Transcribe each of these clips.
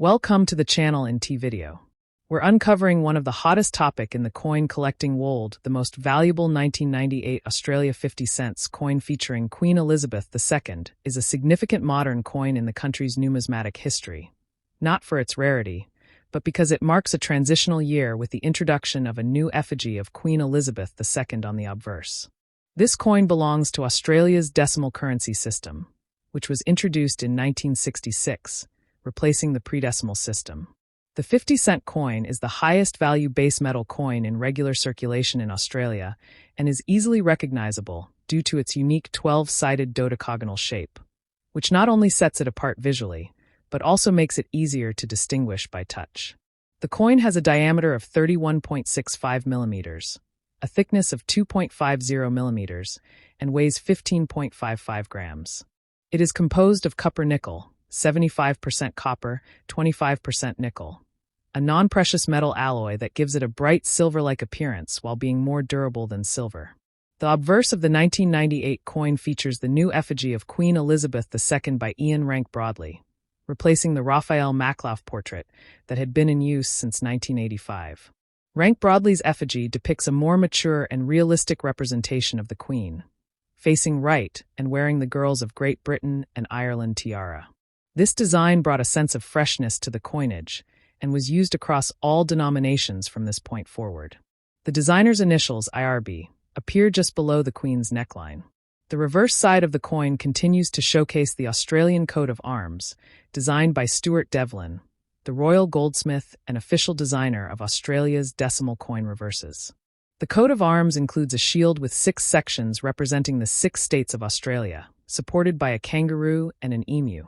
Welcome to the channel in T-Video. We're uncovering one of the hottest topic in the coin collecting world, the most valuable 1998 Australia 50 cents coin featuring Queen Elizabeth II is a significant modern coin in the country's numismatic history. Not for its rarity, but because it marks a transitional year with the introduction of a new effigy of Queen Elizabeth II on the obverse. This coin belongs to Australia's decimal currency system, which was introduced in 1966, replacing the pre-decimal system. The 50-cent coin is the highest value base metal coin in regular circulation in Australia and is easily recognizable due to its unique 12-sided dodecagonal shape, which not only sets it apart visually, but also makes it easier to distinguish by touch. The coin has a diameter of 31.65 millimeters, a thickness of 2.50 millimeters, and weighs 15.55 grams. It is composed of copper-nickel, 75% copper, 25% nickel, a non-precious metal alloy that gives it a bright silver-like appearance while being more durable than silver. The obverse of the 1998 coin features the new effigy of Queen Elizabeth II by Ian Rank Broadley, replacing the Raphael Maklauf portrait that had been in use since 1985. Rank Broadley's effigy depicts a more mature and realistic representation of the Queen, facing right and wearing the girls of Great Britain and Ireland tiara. This design brought a sense of freshness to the coinage and was used across all denominations from this point forward. The designer's initials, IRB, appear just below the Queen's neckline. The reverse side of the coin continues to showcase the Australian coat of arms, designed by Stuart Devlin, the royal goldsmith and official designer of Australia's decimal coin reverses. The coat of arms includes a shield with 6 sections representing the 6 states of Australia, supported by a kangaroo and an emu.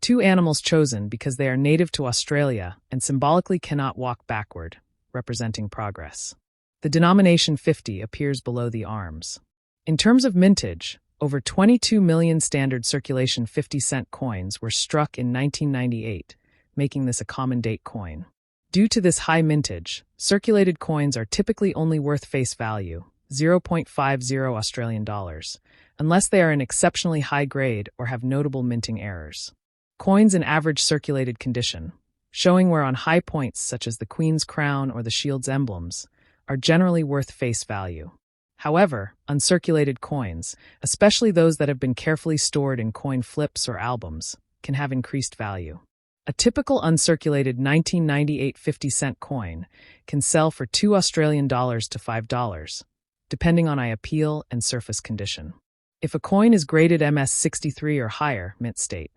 2 animals chosen because they are native to Australia and symbolically cannot walk backward, representing progress. The denomination 50 appears below the arms. In terms of mintage, over 22 million standard circulation 50-cent coins were struck in 1998, making this a common date coin. Due to this high mintage, circulated coins are typically only worth face value, 0.50 Australian dollars, unless they are in exceptionally high grade or have notable minting errors. Coins in average circulated condition, showing wear on high points such as the Queen's crown or the shield's emblems, are generally worth face value. However, uncirculated coins, especially those that have been carefully stored in coin flips or albums, can have increased value. A typical uncirculated 1998 50-cent coin can sell for $2 Australian dollars to $5, depending on eye appeal and surface condition. If a coin is graded MS63 or higher, mint state,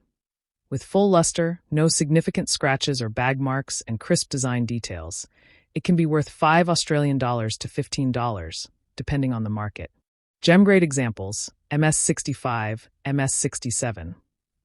with full luster, no significant scratches or bag marks, and crisp design details, it can be worth $5 Australian dollars to $15, depending on the market. Gem-grade examples, MS65, MS67,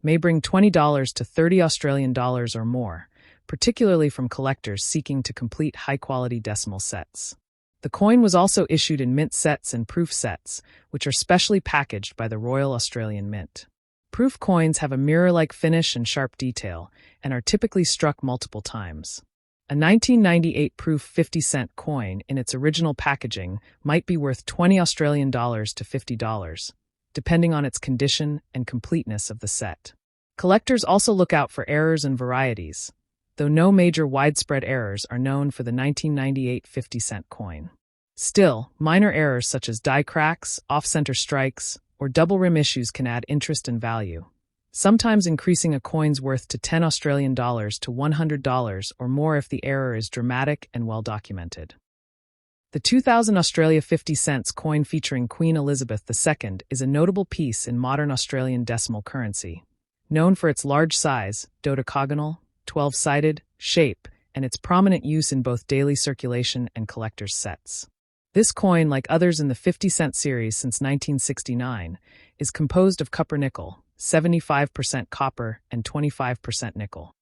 may bring $20 to $30 Australian dollars or more, particularly from collectors seeking to complete high-quality decimal sets. The coin was also issued in mint sets and proof sets, which are specially packaged by the Royal Australian Mint. Proof coins have a mirror-like finish and sharp detail, and are typically struck multiple times. A 1998 proof 50-cent coin in its original packaging might be worth $20 Australian dollars to $50, depending on its condition and completeness of the set. Collectors also look out for errors and varieties, though no major widespread errors are known for the 1998 50-cent coin. Still, minor errors such as die cracks, off-center strikes, or double rim issues can add interest and value, sometimes increasing a coin's worth to $10 Australian dollars to $100 or more if the error is dramatic and well documented. The 2000 Australia 50 cents coin featuring Queen Elizabeth II is a notable piece in modern Australian decimal currency, known for its large size, dodecagonal, 12-sided shape, and its prominent use in both daily circulation and collector's sets. This coin, like others in the 50-cent series since 1969, is composed of copper-nickel, 75% copper and 25% nickel.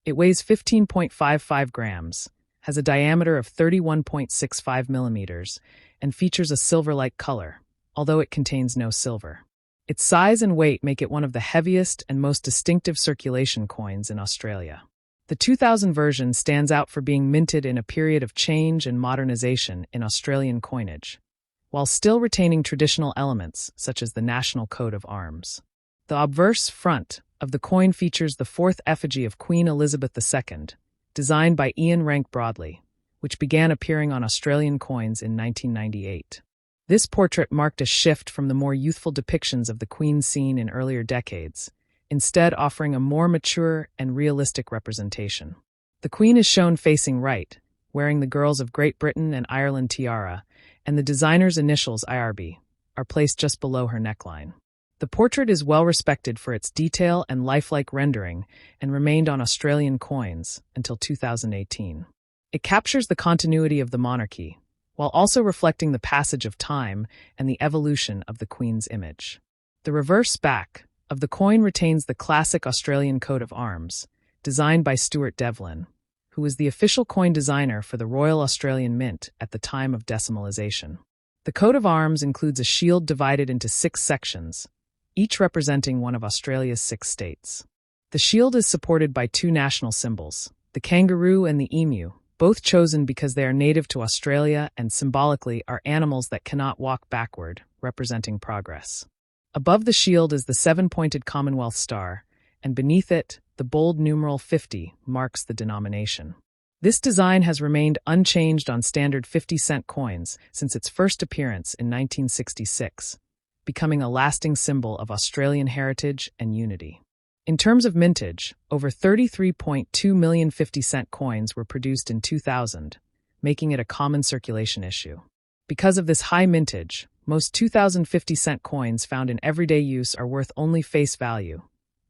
It weighs 15.55 grams, has a diameter of 31.65 millimeters, and features a silver-like color, although it contains no silver. Its size and weight make it one of the heaviest and most distinctive circulation coins in Australia. The 2000 version stands out for being minted in a period of change and modernization in Australian coinage, while still retaining traditional elements such as the national coat of arms. The obverse front of the coin features the fourth effigy of Queen Elizabeth II, designed by Ian Rank Broadley, which began appearing on Australian coins in 1998. This portrait marked a shift from the more youthful depictions of the Queen seen in earlier decades, instead offering a more mature and realistic representation. The Queen is shown facing right, wearing the Girls of Great Britain and Ireland tiara, and the designer's initials IRB are placed just below her neckline. The portrait is well respected for its detail and lifelike rendering and remained on Australian coins until 2018. It captures the continuity of the monarchy, while also reflecting the passage of time and the evolution of the Queen's image. The reverse back of the coin retains the classic Australian coat of arms, designed by Stuart Devlin, who was the official coin designer for the Royal Australian Mint at the time of decimalisation. The coat of arms includes a shield divided into 6 sections, each representing one of Australia's 6 states. The shield is supported by 2 national symbols, the kangaroo and the emu, both chosen because they are native to Australia and symbolically are animals that cannot walk backward, representing progress. Above the shield is the 7-pointed Commonwealth star, and beneath it, the bold numeral 50 marks the denomination. This design has remained unchanged on standard 50-cent coins since its first appearance in 1966, becoming a lasting symbol of Australian heritage and unity. In terms of mintage, over 33.2 million 50-cent coins were produced in 2000, making it a common circulation issue. Because of this high mintage, most 2000 50-cent coins found in everyday use are worth only face value,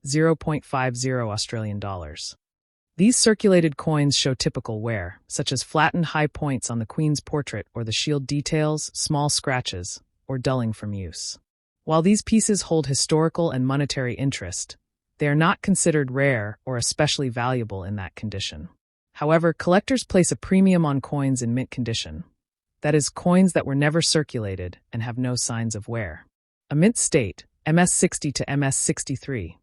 0.50 Australian dollars. These circulated coins show typical wear, such as flattened high points on the Queen's portrait or the shield details, small scratches, or dulling from use. While these pieces hold historical and monetary interest, they are not considered rare or especially valuable in that condition. However, collectors place a premium on coins in mint condition, that is, coins that were never circulated and have no signs of wear. A mint state, MS60 to MS63,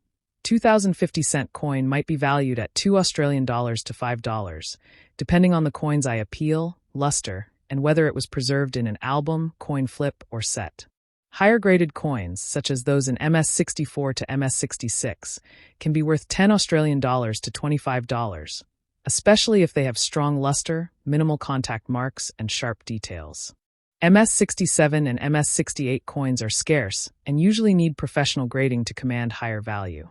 2000 50-cent coin might be valued at $2 Australian to $5, depending on the coin's eye appeal, luster, and whether it was preserved in an album, coin flip, or set. Higher graded coins, such as those in MS64 to MS66, can be worth $10 Australian to $25, especially if they have strong luster, minimal contact marks, and sharp details. MS67 and MS68 coins are scarce and usually need professional grading to command higher value.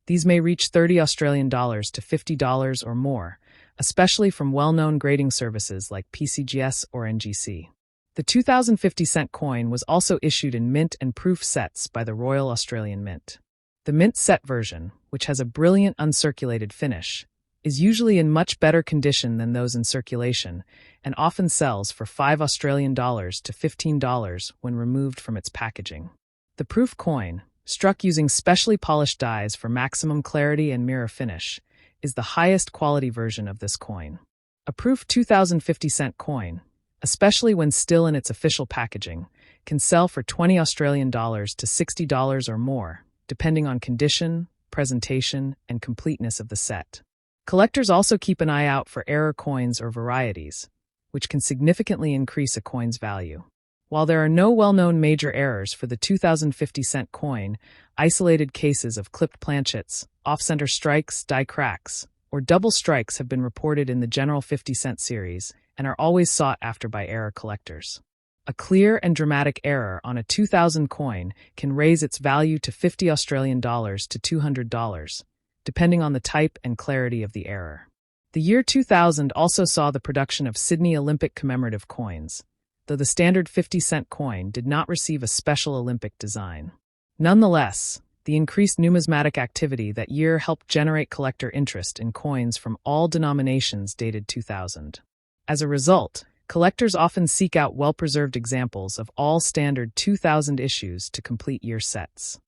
These may reach $30 Australian to $50 or more, especially from well-known grading services like PCGS or NGC. The 2000 50-cent coin was also issued in mint and proof sets by the Royal Australian Mint. The mint set version, which has a brilliant uncirculated finish, is usually in much better condition than those in circulation and often sells for $5 Australian to $15 when removed from its packaging. The proof coin, struck using specially polished dies for maximum clarity and mirror finish, is the highest quality version of this coin. A proof 2000 50-cent coin, especially when still in its official packaging, can sell for $20 Australian to $60 or more, depending on condition, presentation, and completeness of the set. Collectors also keep an eye out for error coins or varieties, which can significantly increase a coin's value. While there are no well-known major errors for the 2000 50-cent coin, isolated cases of clipped planchets, off-center strikes, die cracks, or double strikes have been reported in the general 50-cent series and are always sought after by error collectors. A clear and dramatic error on a 2000 coin can raise its value to $50 Australian to $200, depending on the type and clarity of the error. The year 2000 also saw the production of Sydney Olympic commemorative coins, though the standard 50-cent coin did not receive a special Olympic design. Nonetheless, the increased numismatic activity that year helped generate collector interest in coins from all denominations dated 2000. As a result, collectors often seek out well-preserved examples of all standard 2000 issues to complete year sets.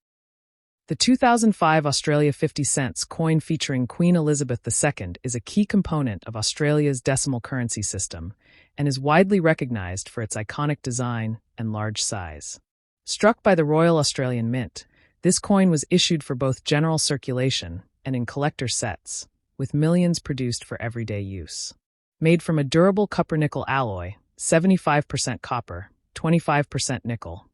The 2005 Australia 50 cents coin featuring Queen Elizabeth II is a key component of Australia's decimal currency system and is widely recognised for its iconic design and large size. Struck by the Royal Australian Mint, this coin was issued for both general circulation and in collector sets, with millions produced for everyday use. Made from a durable copper-nickel alloy, 75% copper, 25% nickel,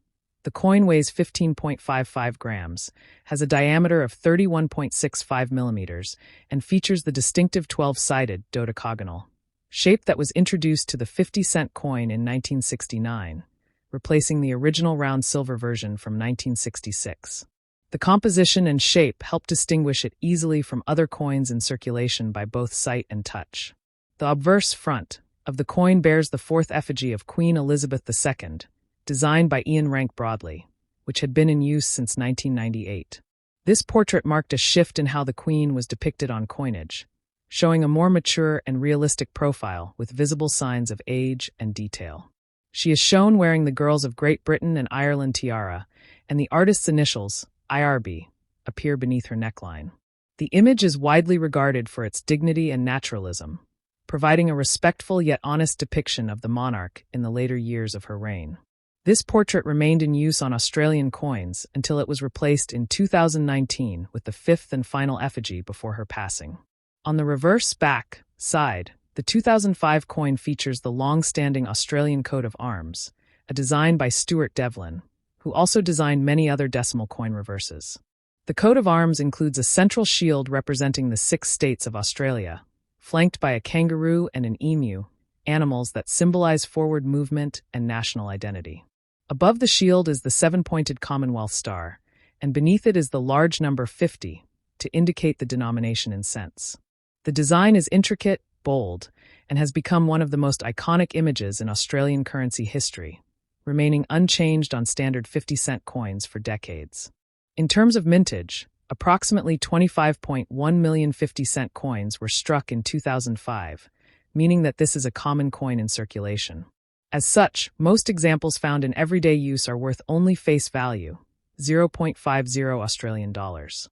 The coin weighs 15.55 grams, has a diameter of 31.65 millimeters, and features the distinctive 12-sided dodecagonal shape that was introduced to the 50-cent coin in 1969, replacing the original round silver version from 1966. The composition and shape help distinguish it easily from other coins in circulation by both sight and touch. The obverse front of the coin bears the fourth effigy of Queen Elizabeth II, designed by Ian Rank Broadley, which had been in use since 1998. This portrait marked a shift in how the Queen was depicted on coinage, showing a more mature and realistic profile with visible signs of age and detail. She is shown wearing the Girls of Great Britain and Ireland tiara, and the artist's initials, IRB, appear beneath her neckline. The image is widely regarded for its dignity and naturalism, providing a respectful yet honest depiction of the monarch in the later years of her reign. This portrait remained in use on Australian coins until it was replaced in 2019 with the fifth and final effigy before her passing. On the reverse back side, the 2005 coin features the long-standing Australian coat of arms, a design by Stuart Devlin, who also designed many other decimal coin reverses. The coat of arms includes a central shield representing the 6 states of Australia, flanked by a kangaroo and an emu, animals that symbolize forward movement and national identity. Above the shield is the 7-pointed Commonwealth star, and beneath it is the large number 50 to indicate the denomination in cents. The design is intricate, bold, and has become one of the most iconic images in Australian currency history, remaining unchanged on standard 50-cent coins for decades. In terms of mintage, approximately 25.1 million 50-cent coins were struck in 2005, meaning that this is a common coin in circulation. As such, most examples found in everyday use are worth only face value, 0.50 Australian dollars.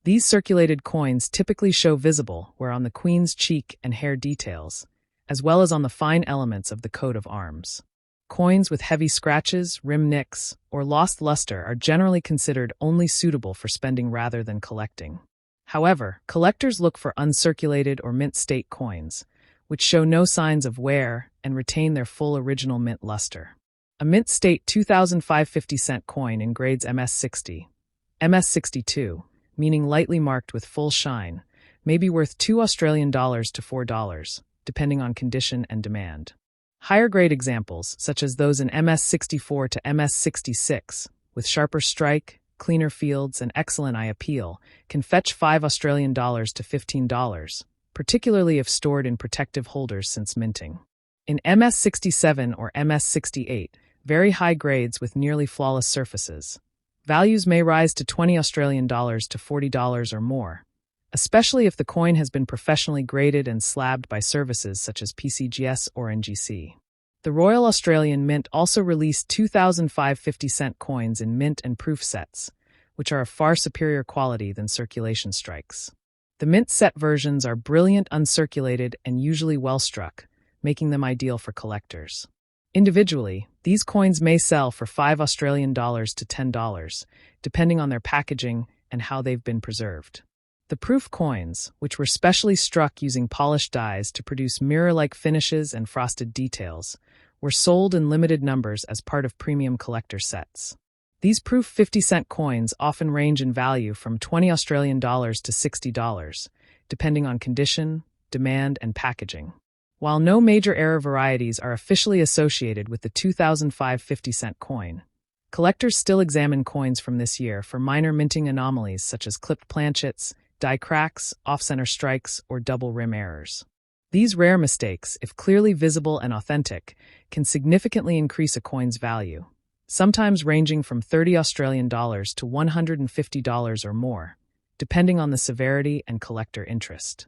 These circulated coins typically show visible where on the Queen's cheek and hair details, as well as on the fine elements of the coat of arms. Coins with heavy scratches, rim nicks, or lost luster are generally considered only suitable for spending rather than collecting. However, collectors look for uncirculated or mint state coins, which show no signs of wear and retain their full original mint luster. A mint state 2005 50-cent coin in grades MS60, MS62, meaning lightly marked with full shine, may be worth $2 to $4, depending on condition and demand. Higher-grade examples, such as those in MS64 to MS66, with sharper strike, cleaner fields, and excellent eye appeal, can fetch $5 to $15, particularly if stored in protective holders since minting. In MS67 or MS68, very high grades with nearly flawless surfaces, values may rise to $20 to $40 or more, especially if the coin has been professionally graded and slabbed by services such as PCGS or NGC. The Royal Australian Mint also released 2005 50-cent coins in mint and proof sets, which are of far superior quality than circulation strikes. The mint set versions are brilliant uncirculated and usually well struck, making them ideal for collectors. Individually, these coins may sell for $5 to $10, depending on their packaging and how they've been preserved. The proof coins, which were specially struck using polished dies to produce mirror-like finishes and frosted details, were sold in limited numbers as part of premium collector sets. These proof 50-cent coins often range in value from $20 to $60, depending on condition, demand, and packaging. While no major error varieties are officially associated with the 2005 50-cent coin, collectors still examine coins from this year for minor minting anomalies such as clipped planchets, die cracks, off-center strikes, or double rim errors. These rare mistakes, if clearly visible and authentic, can significantly increase a coin's value, sometimes ranging from $30 to $150 or more, depending on the severity and collector interest.